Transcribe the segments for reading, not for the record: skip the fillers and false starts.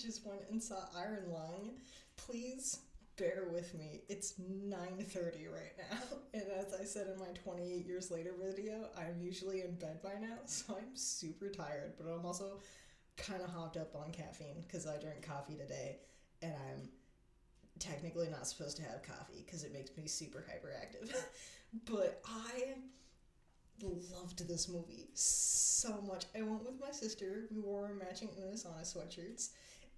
just went and saw Iron Lung. Please bear with me. It's 9:30 right now. And as I said in my 28 years later video, I'm usually in bed by now, so I'm super tired, but I'm also kind of hopped up on caffeine because I drank coffee today, and I'm technically not supposed to have coffee because it makes me super hyperactive. But I loved this movie so much. I went with my sister. We wore matching Unasana sweatshirts,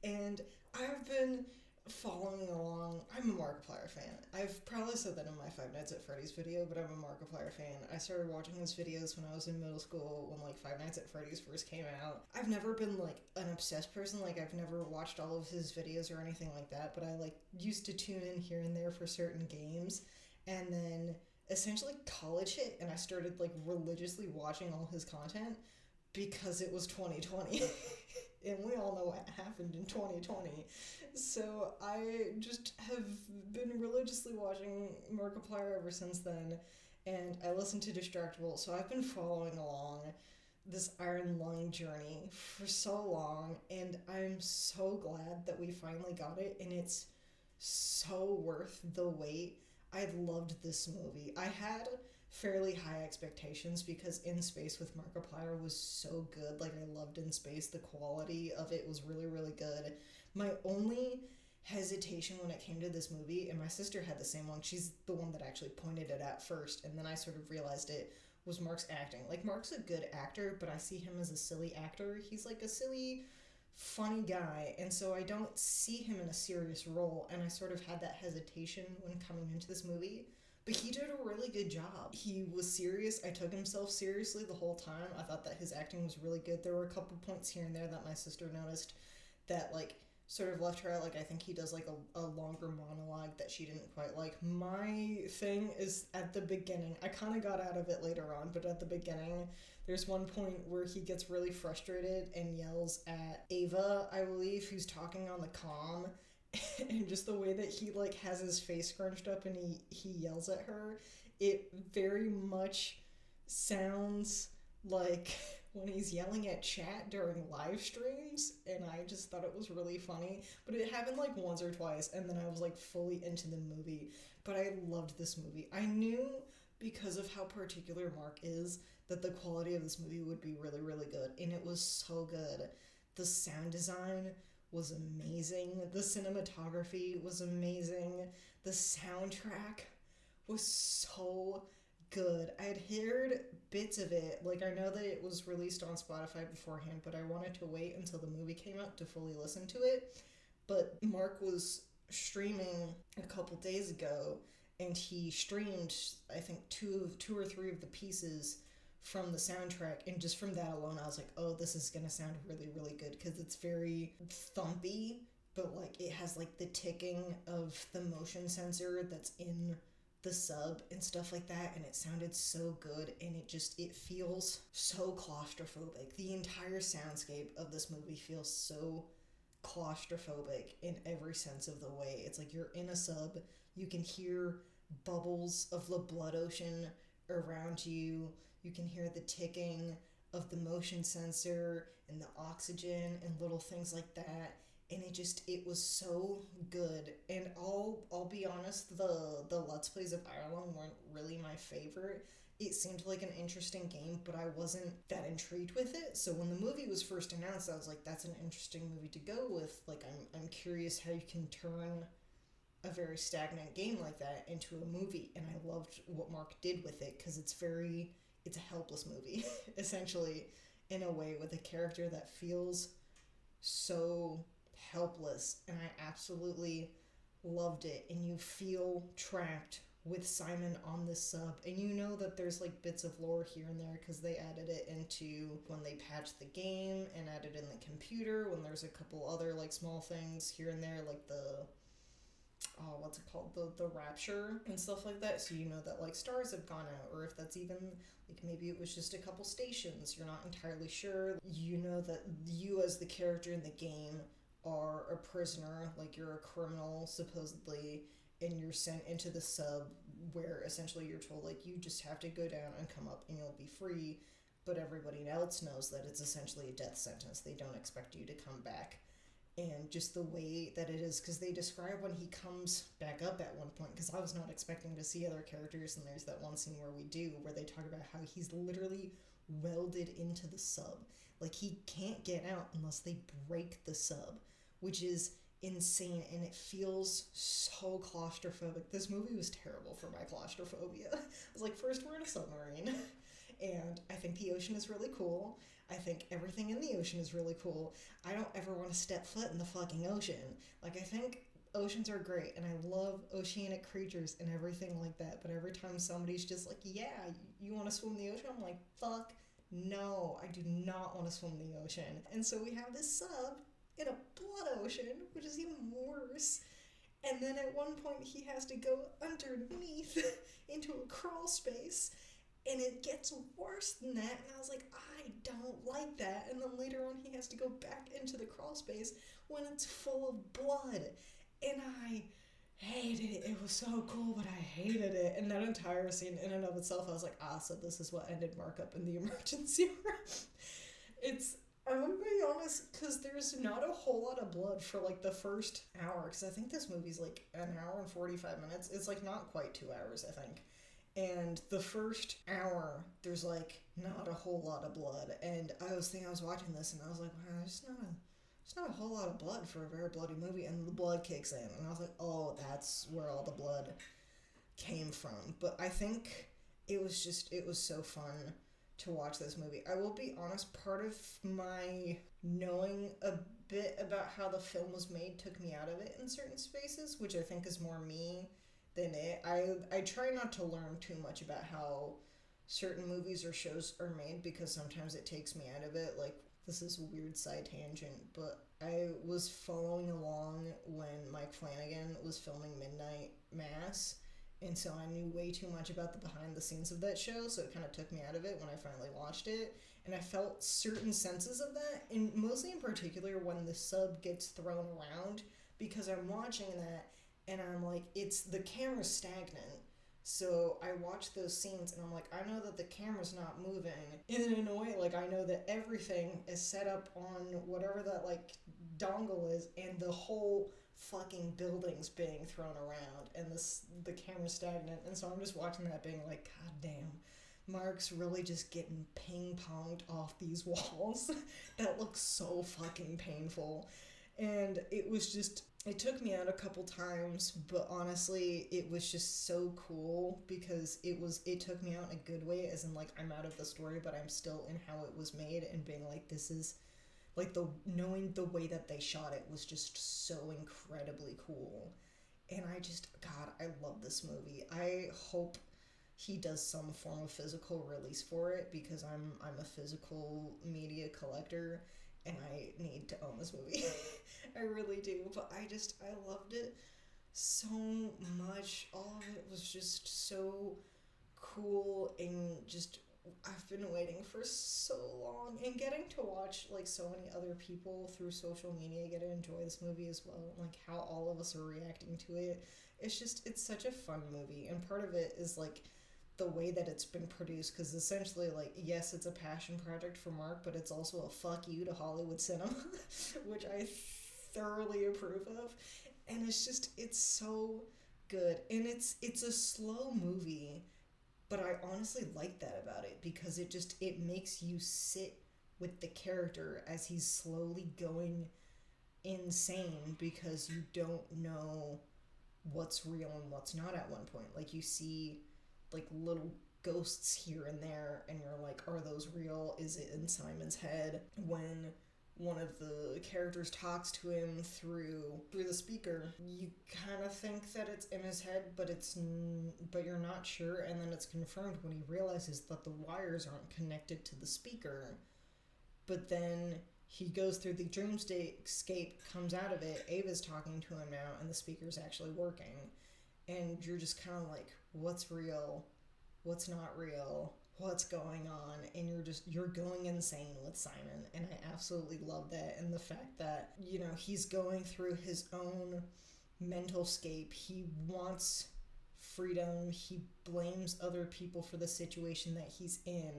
and I've been following along. I'm a Markiplier fan. I've probably said that in my Five Nights at Freddy's video, but I'm a Markiplier fan. I started watching his videos when I was in middle school, when like Five Nights at Freddy's first came out. I've never been like an obsessed person. Like I've never watched all of his videos or anything like that, but I like used to tune in here and there for certain games, and then essentially college hit and I started like religiously watching all his content because it was 2020. And we all know what happened in 2020. So I just have been religiously watching Markiplier ever since then, and I listened to Distractable, so I've been following along this Iron Lung journey for so long, and I'm so glad that we finally got it, and it's so worth the wait. I loved this movie. I had fairly high expectations because In Space with Markiplier was so good. Like, I loved In Space. The quality of it was really, really good. My only hesitation when it came to this movie, and my sister had the same one, she's the one that actually pointed it out first, and then I sort of realized it, was Mark's acting. Like, Mark's a good actor, but I see him as a silly actor. He's like a silly, funny guy, and so I don't see him in a serious role, and I sort of had that hesitation when coming into this movie. But he did a really good job. He was serious. I took himself seriously the whole time. I thought that his acting was really good. There were a couple points here and there that my sister noticed that, like, sort of left her out. Like, I think he does, like, a longer monologue that she didn't quite like. My thing is at the beginning. I kind of got out of it later on, but at the beginning, there's one point where he gets really frustrated and yells at Ava, I believe, who's talking on the comm, and just the way that he like has his face scrunched up and he yells at her, it very much sounds like when he's yelling at chat during live streams, and I just thought it was really funny. But it happened like once or twice, and then I was like fully into the movie. But I loved this movie. I knew, because of how particular Mark is, that the quality of this movie would be really, really good, and it was so good. The sound design was amazing. The cinematography was amazing. The soundtrack was so good. I had heard bits of it. Like, I know that it was released on Spotify beforehand, but I wanted to wait until the movie came out to fully listen to it. But Mark was streaming a couple days ago, and he streamed, I think, two or three of the pieces from the soundtrack, and just from that alone I was like, oh, this is gonna sound really, really good, because it's very thumpy, but like it has like the ticking of the motion sensor that's in the sub and stuff like that, and it sounded so good, and it feels so claustrophobic. The entire soundscape of this movie feels so claustrophobic in every sense of the way. It's like you're in a sub, you can hear bubbles of the blood ocean around you, you can hear the ticking of the motion sensor and the oxygen and little things like that, and it was so good. And I'll be honest, the Let's Plays of Ireland weren't really my favorite. It seemed like an interesting game, but I wasn't that intrigued with it. So when the movie was first announced, I was like, that's an interesting movie to go with. Like, I'm curious how you can turn a very stagnant game like that into a movie, and I loved what Mark did with it, because it's a helpless movie, essentially, in a way, with a character that feels so helpless, and I absolutely loved it. And you feel trapped with Simon on this sub, and you know that there's like bits of lore here and there because they added it into when they patched the game, and added in the computer when there's a couple other like small things here and there, like what's it called, the rapture and stuff like that, so you know that like stars have gone out, or if that's even like maybe it was just a couple stations, you're not entirely sure. You know that you as the character in the game are a prisoner, like you're a criminal supposedly, and you're sent into the sub, where essentially you're told like you just have to go down and come up and you'll be free, but everybody else knows that it's essentially a death sentence. They don't expect you to come back. and just the way that it is, because they describe when he comes back up at one point, because I was not expecting to see other characters, and there's that one scene where we do, where they talk about how he's literally welded into the sub. Like, he can't get out unless they break the sub, which is insane, and it feels so claustrophobic. This movie was terrible for my claustrophobia. I was like, first we're in a submarine, and I think the ocean is really cool. I think everything in the ocean is really cool. I don't ever want to step foot in the fucking ocean. Like, I think oceans are great, and I love oceanic creatures and everything like that, but every time somebody's just like, yeah, you want to swim in the ocean? I'm like, fuck no, I do not want to swim in the ocean. And so we have this sub in a blood ocean, which is even worse. And then at one point he has to go underneath into a crawl space, and it gets worse than that. And I was like, I don't like that. And then later on he has to go back into the crawl space when it's full of blood. And I hated it. It was so cool, but I hated it. And that entire scene in and of itself, I was like, so this is what ended markup in the emergency room. I'm gonna be honest, because there's not a whole lot of blood for like the first hour, because I think this movie's like an hour and 45 minutes. It's like not quite 2 hours, I think. And the first hour, there's like not a whole lot of blood. And I was watching this and I was like, wow, there's not a whole lot of blood for a very bloody movie. And the blood kicks in, and I was like, oh, that's where all the blood came from. But I think it was so fun to watch this movie. I will be honest, part of my knowing a bit about how the film was made took me out of it in certain spaces, which I think is more me than it. I try not to learn too much about how certain movies or shows are made, because sometimes it takes me out of it. Like, this is a weird side tangent, but I was following along when Mike Flanagan was filming Midnight Mass, and so I knew way too much about the behind the scenes of that show, so it kind of took me out of it when I finally watched it. And I felt certain senses of that, and mostly in particular when the sub gets thrown around, because I'm watching that and I'm like, the camera's stagnant. So I watch those scenes and I'm like, I know that the camera's not moving. And in a way, like, I know that everything is set up on whatever that like dongle is, and the whole fucking building's being thrown around, and the camera's stagnant. And so I'm just watching that being like, god damn, Mark's really just getting ping-ponged off these walls. That looks so fucking painful. And it took me out a couple times, but honestly, it was just so cool, because it took me out in a good way, as in like, I'm out of the story, but I'm still in how it was made, and being like, this is like, knowing the way that they shot it was just so incredibly cool. And I love this movie. I hope he does some form of physical release for it, because I'm a physical media collector, and I need to own this movie. I really do. But I loved it so much. All of it was just so cool, and just, I've been waiting for so long, and getting to watch like so many other people through social media get to enjoy this movie as well, like how all of us are reacting to it. It's such a fun movie, and part of it is like the way that it's been produced, because essentially, like, yes, it's a passion project for Mark, but it's also a fuck you to Hollywood cinema, which I thoroughly approve of. And it's so good, and it's a slow movie, but I honestly like that about it, because it makes you sit with the character as he's slowly going insane, because you don't know what's real and what's not at one point. Like, you see like little ghosts here and there, and you're like, are those real? Is it in Simon's head? When one of the characters talks to him through the speaker, you kind of think that it's in his head, but you're not sure, and then it's confirmed when he realizes that the wires aren't connected to the speaker. But then he goes through the dreamscape, comes out of it, Ava's talking to him now, and the speaker's actually working. And you're just kind of like, what's real? What's not real? What's going on? And you're going insane with Simon. And I absolutely love that. And the fact that, he's going through his own mental scape. He wants freedom. He blames other people for the situation that he's in.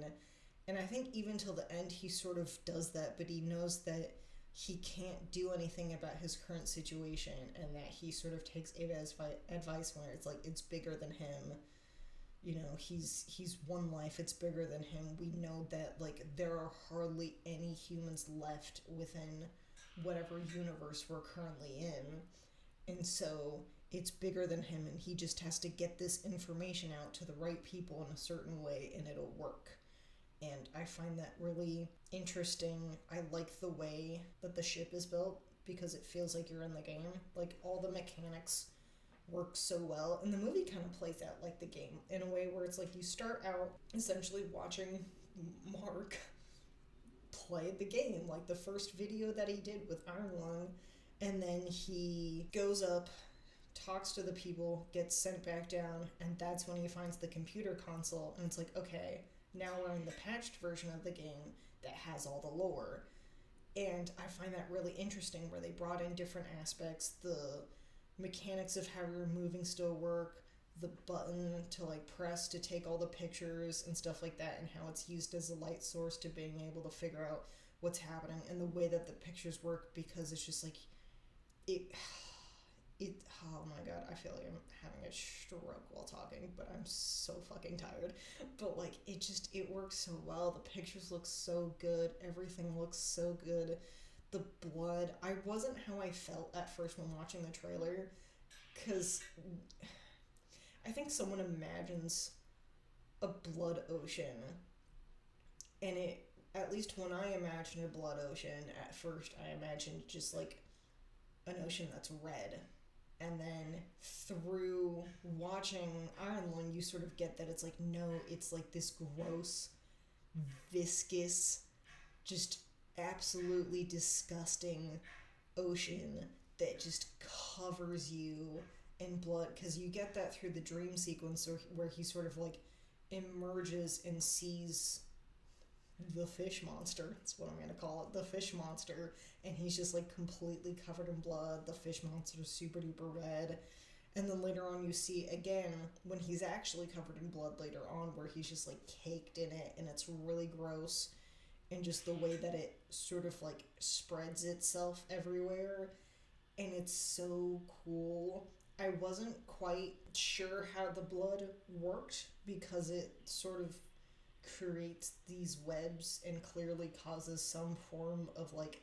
And I think even till the end, he sort of does that, but he knows that he can't do anything about his current situation, and that he sort of takes Ada's advice where it's like it's bigger than him. You know, he's one life, it's bigger than him. We know that like there are hardly any humans left within whatever universe we're currently in, and so it's bigger than him, and he just has to get this information out to the right people in a certain way and it'll work. And I find that really interesting. I like the way that the ship is built because it feels like you're in the game. Like all the mechanics work so well, and the movie kind of plays out like the game in a way where it's like you start out essentially watching Mark play the game, like the first video that he did with Iron Lung, and then he goes up, talks to the people, gets sent back down, and that's when he finds the computer console, and it's like, okay, now we're in the patched version of the game that has all the lore. And I find that really interesting where they brought in different aspects, the mechanics of how you're moving still work, the button to like press to take all the pictures and stuff like that, and how it's used as a light source to being able to figure out what's happening, and the way that the pictures work, because it's just like it it oh my god, I feel like I'm having a stroke while talking, but I'm so fucking tired. But like it works so well. The pictures look so good, everything looks so good. The blood, I wasn't how I felt at first when watching the trailer, because I think someone imagines a blood ocean, and it, at least when I imagine a blood ocean, at first I imagined just like an ocean that's red. And then through watching Iron Lung, you sort of get that it's like, no, it's like this gross, viscous, just absolutely disgusting ocean that just covers you in blood, because you get that through the dream sequence where he sort of like emerges and sees the fish monster. That's what I'm gonna call it, the fish monster, and he's just like completely covered in blood. The fish monster's super duper red. And then later on you see again when he's actually covered in blood later on, where he's just like caked in it, and it's really gross, and just the way that it sort of like spreads itself everywhere, and it's so cool. I wasn't quite sure how the blood worked because it sort of creates these webs and clearly causes some form of like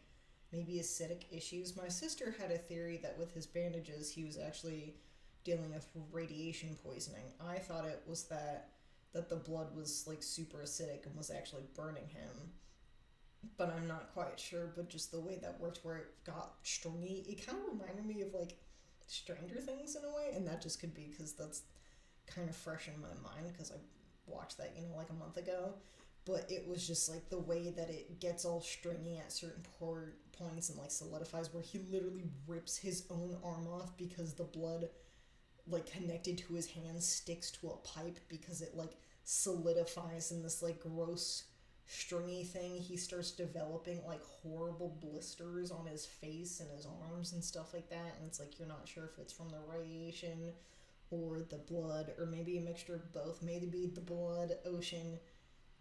maybe acidic issues. My sister had a theory that with his bandages he was actually dealing with radiation poisoning. I thought it was that the blood was like super acidic and was actually burning him, but I'm not quite sure. But just the way that worked, where it got stringy, it kind of reminded me of like Stranger Things in a way, and that just could be because that's kind of fresh in my mind because I watched that, like a month ago. But it was just like the way that it gets all stringy at certain points and like solidifies, where he literally rips his own arm off because the blood like connected to his hand sticks to a pipe, because it like solidifies in this like gross stringy thing. He starts developing like horrible blisters on his face and his arms and stuff like that, and it's like you're not sure if it's from the radiation or the blood, or maybe a mixture of both. Maybe the blood ocean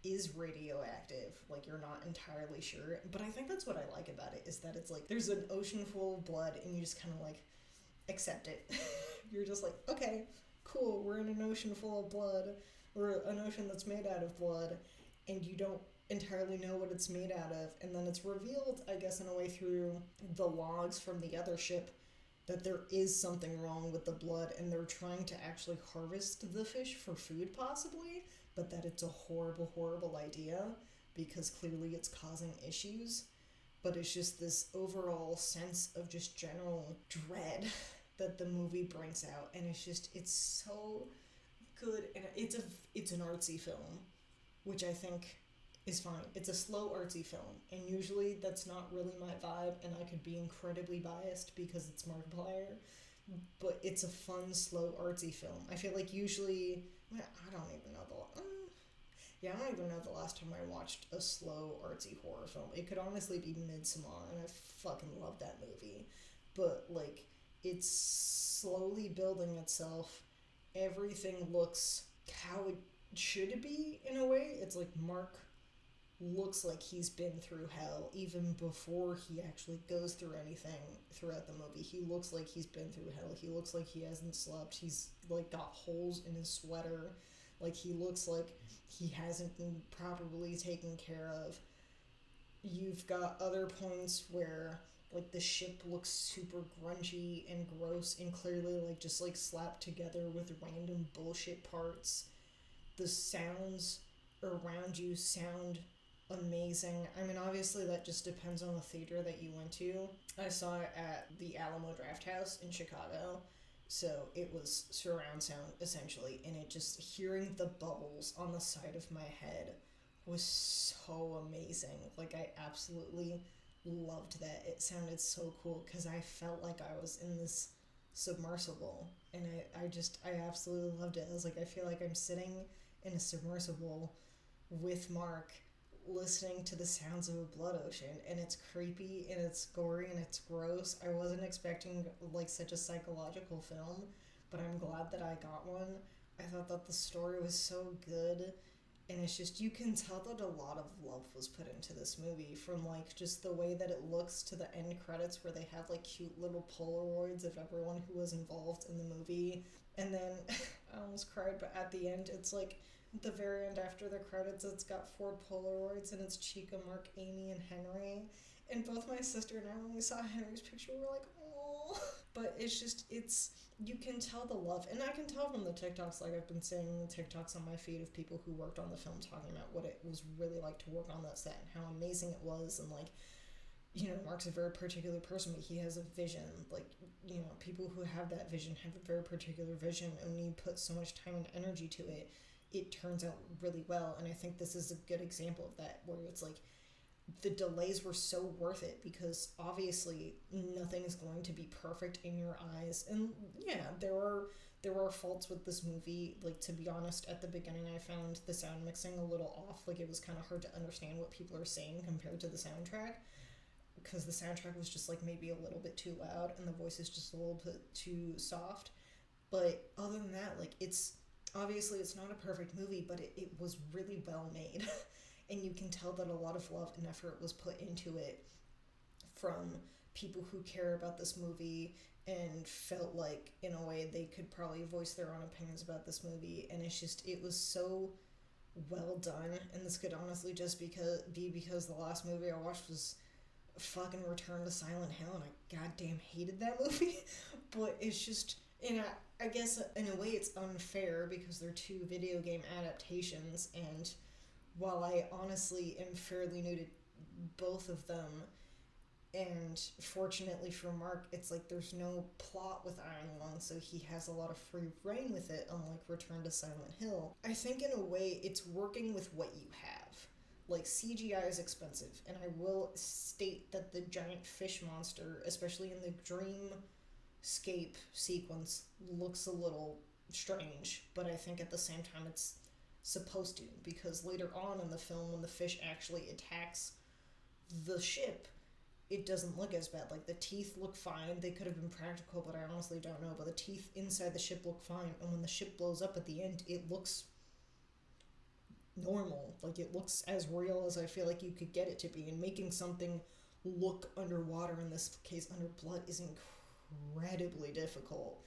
is radioactive, like you're not entirely sure. But I think that's what I like about it, is that it's like there's an ocean full of blood and you just kind of like accept it. You're just like, okay, cool, we're in an ocean full of blood, or an ocean that's made out of blood, and you don't entirely know what it's made out of. And then it's revealed, I guess, in a way through the logs from the other ship, that there is something wrong with the blood, and they're trying to actually harvest the fish for food possibly, but that it's a horrible, horrible idea because clearly it's causing issues. But it's just this overall sense of just general dread that the movie brings out, and it's so good. And it's an artsy film, which I think is fine. It's a slow artsy film, and usually that's not really my vibe, and I could be incredibly biased because it's Markiplier, but it's a fun, slow artsy film. I feel like usually, I don't even know I don't even know the last time I watched a slow artsy horror film. It could honestly be Midsommar, and I fucking love that movie. But like, it's slowly building itself. Everything looks how it should be in a way. It's like Mark looks like he's been through hell even before he actually goes through anything throughout the movie. He looks like he's been through hell. He looks like he hasn't slept. He's like got holes in his sweater. Like he looks like he hasn't been properly taken care of. You've got other points where like the ship looks super grungy and gross and clearly like just like slapped together with random bullshit parts. The sounds around you sound amazing. I mean, obviously, that just depends on the theater that you went to. I saw it at the Alamo Drafthouse in Chicago, so it was surround sound essentially, and it just hearing the bubbles on the side of my head was so amazing. Like, I absolutely loved that. It sounded so cool because I felt like I was in this submersible, and I absolutely loved it. I was like, I feel like I'm sitting in a submersible with Mark listening to the sounds of a blood ocean, and it's creepy and it's gory and it's gross. I wasn't expecting like such a psychological film, but I'm glad that I got one. I thought that the story was so good, and it's just you can tell that a lot of love was put into this movie, from like just the way that it looks to the end credits where they have like cute little Polaroids of everyone who was involved in the movie. And then I almost cried, but at the end it's like the very end after the credits, it's got 4 Polaroids, and it's Chica, Mark, Amy, and Henry. And both my sister and I, when we saw Henry's picture, we were like, oh. But it's just, you can tell the love. And I can tell from the TikToks, like I've been seeing the TikToks on my feed of people who worked on the film talking about what it was really like to work on that set and how amazing it was. And like, Mark's a very particular person, but he has a vision. Like, people who have that vision have a very particular vision, and when you put so much time and energy to it, it turns out really well. And I think this is a good example of that, where it's like the delays were so worth it, because obviously nothing is going to be perfect in your eyes. And yeah, there are faults with this movie. Like, to be honest, at the beginning I found the sound mixing a little off. Like, it was kind of hard to understand what people are saying compared to the soundtrack, because the soundtrack was just like maybe a little bit too loud and the voice is just a little bit too soft. But other than that, like, obviously it's not a perfect movie, but it was really well made. And you can tell that a lot of love and effort was put into it from people who care about this movie and felt like in a way they could probably voice their own opinions about this movie. And it was so well done. And this could honestly just because the last movie I watched was fucking Return to Silent Hill, and I goddamn hated that movie. But it's just, and I guess in a way it's unfair because they're 2 video game adaptations, and while I honestly am fairly new to both of them, and fortunately for Mark, it's like there's no plot with Iron Lung, so he has a lot of free reign with it, unlike Return to Silent Hill. I think in a way it's working with what you have. Like, CGI is expensive, and I will state that the giant fish monster, especially in the dreamscape sequence, looks a little strange, but I think at the same time it's supposed to, because later on in the film, when the fish actually attacks the ship, it doesn't look as bad. Like, the teeth look fine. They could have been practical, but I honestly don't know. But the teeth inside the ship look fine, and when the ship blows up at the end, it looks normal. Like, it looks as real as I feel like you could get it to be. And making something look underwater, in this case under blood, is incredibly difficult.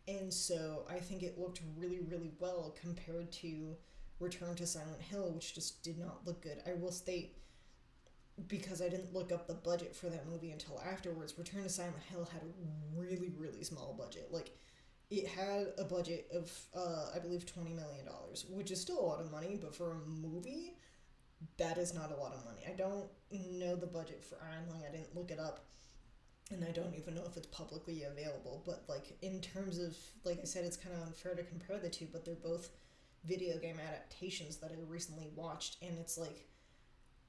And so I think it looked really, really well compared to Return to Silent Hill, which just did not look good. I will state, because I didn't look up the budget for that movie until afterwards, Return to Silent Hill had a really, really small budget. Like, it had a budget of, I believe, $20 million, which is still a lot of money, but for a movie, that is not a lot of money. I don't know the budget for Iron Lung. I didn't look it up, and I don't even know if it's publicly available. But, like, in terms of, like I said, it's kind of unfair to compare the two, but they're both video game adaptations that I recently watched, and it's like,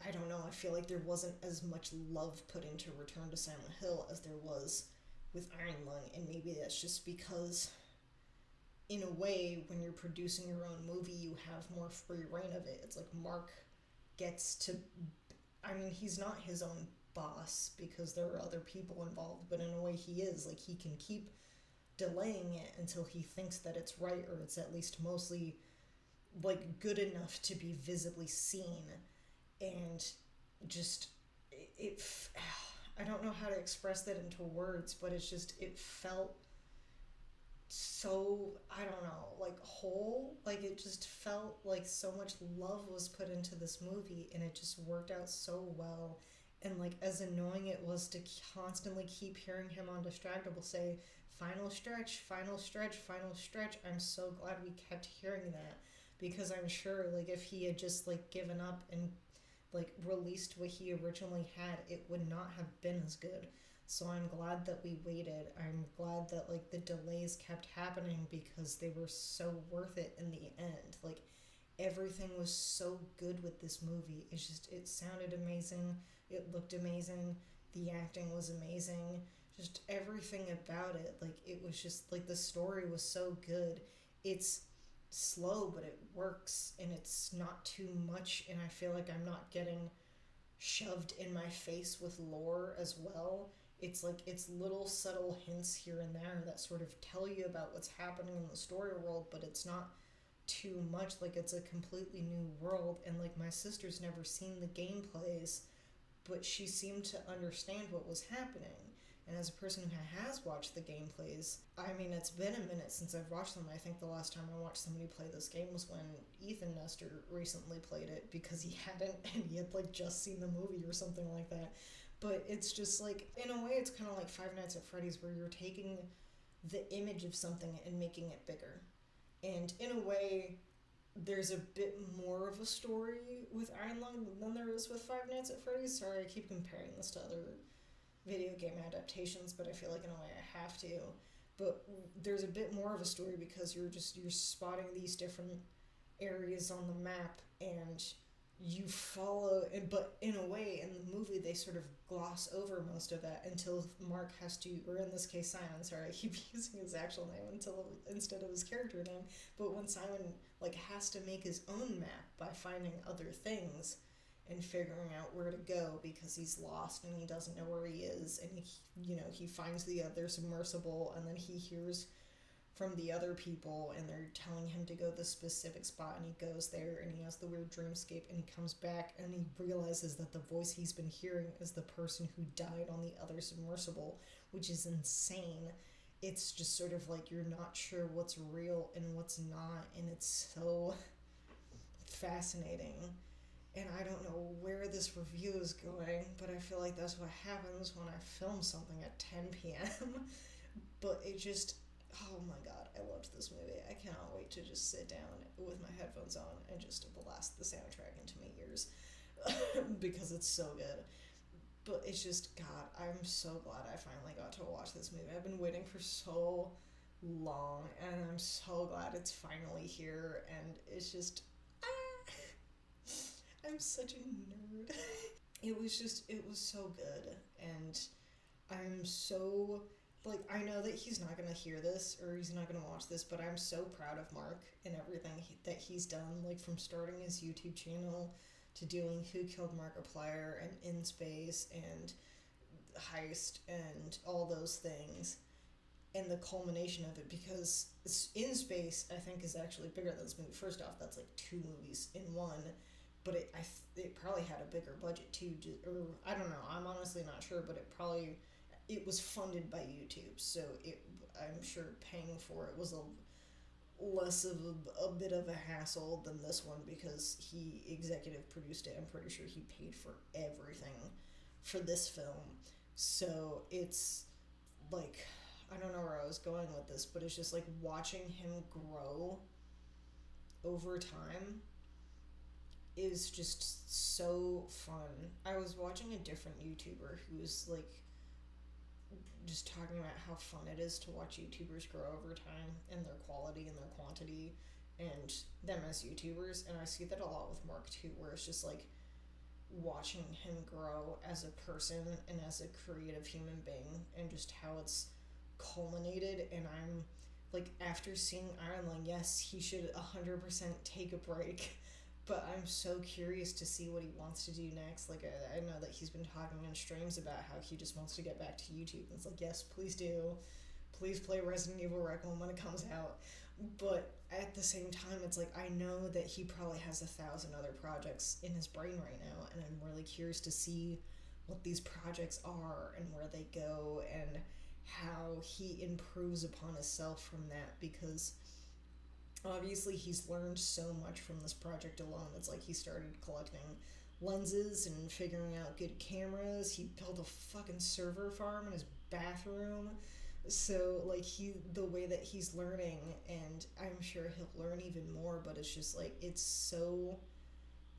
I don't know, I feel like there wasn't as much love put into Return to Silent Hill as there was with Iron Lung, and maybe that's just because, in a way, when you're producing your own movie, you have more free reign of it. It's like Mark gets to, I mean, he's not his own boss because there are other people involved, but in a way he is. Like, he can keep delaying it until he thinks that it's right, or it's at least mostly, like, good enough to be visibly seen. and just it I don't know how to express that into words, but it's just it felt so, I don't know, like whole. Like it just felt like so much love was put into this movie, and it just worked out so well. And like as annoying it was to constantly keep hearing him on Distractable say final stretch, final stretch, final stretch, I'm so glad we kept hearing that, because I'm sure like if he had just like given up and like released what he originally had, it would not have been as good. So I'm glad that we waited. I'm glad that like the delays kept happening because they were so worth it in the end. Like everything was so good with this movie. It's just it sounded amazing. It looked amazing. The acting was amazing. Just everything about it. Like it was just like the story was so good. It's slow but it works, and it's not too much, and I feel like I'm not getting shoved in my face with lore as well. It's like it's little subtle hints here and there that sort of tell you about what's happening in the story world, but it's not too much. Like it's a completely new world, and like my sister's never seen the gameplays, but she seemed to understand what was happening. And as a person who has watched the gameplays, I mean, it's been a minute since I've watched them. I think the last time I watched somebody play this game was when Ethan Nestor recently played it, because he hadn't, and he had like just seen the movie or something like that. But it's just like, in a way, it's kind of like Five Nights at Freddy's, where you're taking the image of something and making it bigger. And in a way, there's a bit more of a story with Iron Lung than there is with Five Nights at Freddy's. Sorry, I keep comparing this to other video game adaptations, but I feel like in a way I have to. But there's a bit more of a story because you're spotting these different areas on the map, and you follow, but in a way in the movie they sort of gloss over most of that until Mark has to, or in this case Simon, sorry, I keep using his actual name until instead of his character name, but when Simon like has to make his own map by finding other things and figuring out where to go because he's lost and he doesn't know where he is, and he finds the other submersible, and then he hears from the other people and they're telling him to go this specific spot, and he goes there and he has the weird dreamscape, and he comes back and he realizes that the voice he's been hearing is the person who died on the other submersible, which is insane. It's just sort of like you're not sure what's real and what's not, and it's so fascinating. And I don't know where this review is going, but I feel like that's what happens when I film something at 10 p.m. But it just, oh my god, I loved this movie. I cannot wait to just sit down with my headphones on and just blast the soundtrack into my ears because it's so good. But it's just, God, I'm so glad I finally got to watch this movie. I've been waiting for so long, and I'm so glad it's finally here, and it's just, I'm such a nerd. It was so good, and I'm so, like, I know that he's not gonna hear this or he's not gonna watch this, but I'm so proud of Mark and everything that he's done, like from starting his YouTube channel to doing Who Killed Markiplier and In Space and Heist and all those things, and the culmination of it, because In Space I think is actually bigger than this movie. First off, that's like two movies in one, but it probably had a bigger budget too, or I don't know. I'm honestly not sure, but it was funded by YouTube, so I'm sure paying for it was a less of a bit of a hassle than this one, because he executive produced it. I'm pretty sure he paid for everything for this film. So it's like, I don't know where I was going with this, but it's just like watching him grow over time is just so fun. I was watching a different YouTuber who was like just talking about how fun it is to watch YouTubers grow over time, and their quality and their quantity, and them as YouTubers. And I see that a lot with Mark too, where it's just like watching him grow as a person and as a creative human being, and just how it's culminated. And I'm like, after seeing Iron Lung, yes, he should 100% take a break. But I'm so curious to see what he wants to do next. Like, I know that he's been talking in streams about how he just wants to get back to YouTube. And it's like, yes, please do. Please play Resident Evil Requiem when it comes out. But at the same time, it's like I know that he probably has 1,000 other projects in his brain right now, and I'm really curious to see what these projects are and where they go and how he improves upon himself from that, because obviously he's learned so much from this project alone. It's like he started collecting lenses and figuring out good cameras. He built a fucking server farm in his bathroom. So like the way that he's learning, and I'm sure he'll learn even more, but it's just like it's so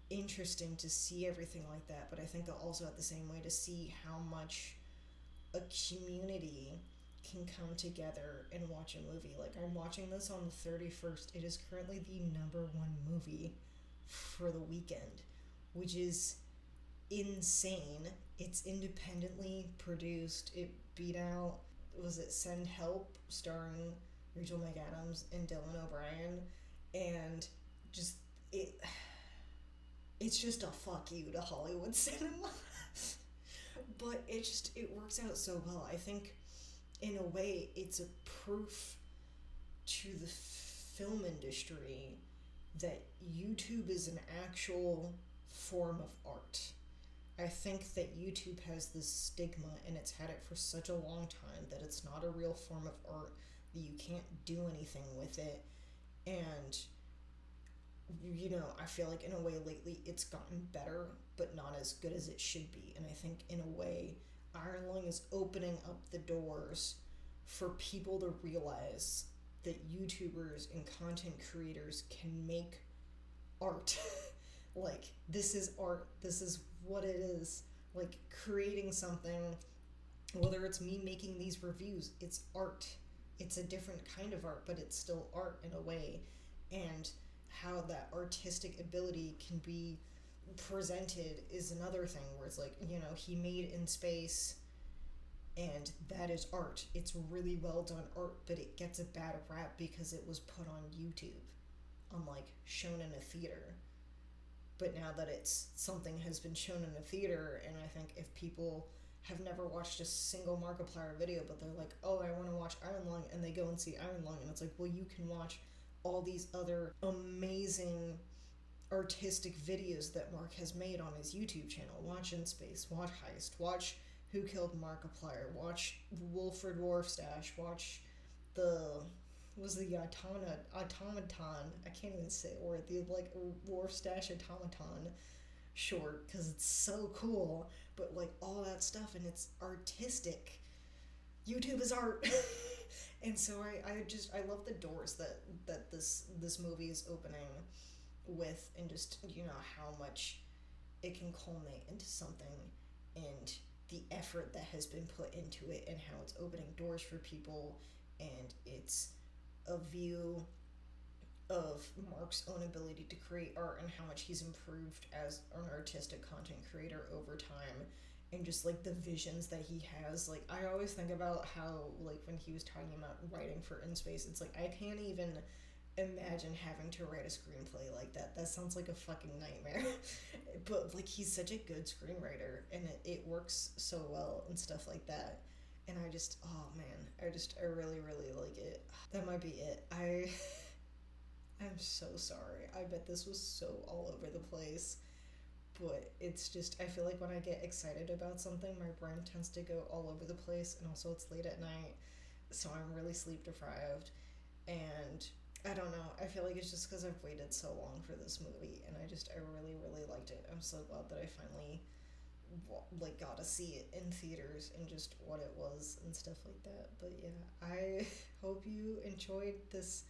interesting to see everything like that. But I think also at the same way to see how much a community can come together and watch a movie. Like I'm watching this on the 31st. It is currently the number one movie for the weekend, which is insane. It's independently produced. It beat out, was it Send Help, starring Rachel McAdams and Dylan O'Brien, and just it it's just a fuck you to Hollywood cinema. But it works out so well. I think in a way it's a proof to the film industry that YouTube is an actual form of art. I think that YouTube has this stigma, and it's had it for such a long time, that it's not a real form of art, that you can't do anything with it. And I feel like in a way lately it's gotten better, but not as good as it should be. And I think in a way, Iron Lung is opening up the doors for people to realize that YouTubers and content creators can make art. Like, this is art. This is what it is. Like, creating something, whether it's me making these reviews, it's art. It's a different kind of art, but it's still art in a way. And how that artistic ability can be presented is another thing, where it's like, he made In Space, and that is art. It's really well done art, but it gets a bad rap because it was put on YouTube, unlike shown in a theater. But now that it's something has been shown in a theater, and I think if people have never watched a single Markiplier video, but they're like, oh, I want to watch Iron Lung, and they go and see Iron Lung, and it's like, well, you can watch all these other amazing artistic videos that Mark has made on his YouTube channel. Watch In Space, watch Heist, watch Who Killed Markiplier, watch Wilfred Warfstache, watch the automaton, I can't even say it, or the like Warfstache automaton short, because it's so cool. But like all that stuff, and it's artistic. YouTube is art. And so I love the doors that this movie is opening with, and just how much it can culminate into something, and the effort that has been put into it, and how it's opening doors for people, and it's a view of Mark's own ability to create art, and how much he's improved as an artistic content creator over time, and just like the visions that he has. Like, I always think about how, like, when he was talking about writing for In Space, it's like I can't even imagine having to write a screenplay like that. That sounds like a fucking nightmare. But like, he's such a good screenwriter, and it works so well and stuff like that. And oh man, I really really like it. That might be it. I'm so sorry. I bet this was so all over the place. But it's just, I feel like when I get excited about something, my brain tends to go all over the place, and also it's late at night, so I'm really sleep deprived. And I don't know, I feel like it's just because I've waited so long for this movie, and I really, really liked it. I'm so glad that I finally like got to see it in theaters, and just what it was and stuff like that. But yeah, I hope you enjoyed this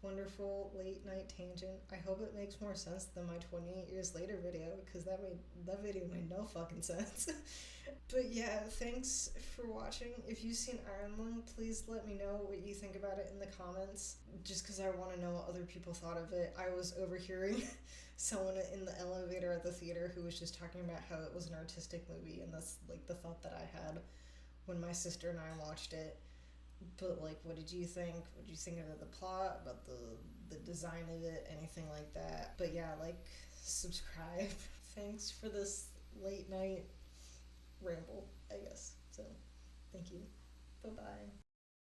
wonderful late night tangent. I hope it makes more sense than my 28 years later video, because that video made no fucking sense. But yeah, thanks for watching. If you've seen Iron Lung, please let me know what you think about it in the comments, just because I want to know what other people thought of it. I was overhearing someone in the elevator at the theater who was just talking about how it was an artistic movie, and that's like the thought that I had when my sister and I watched it. But like, what did you think? What did you think of the plot, about the design of it, anything like that? But yeah, like, subscribe. Thanks for this late night ramble, I guess. So, thank you. Bye-bye.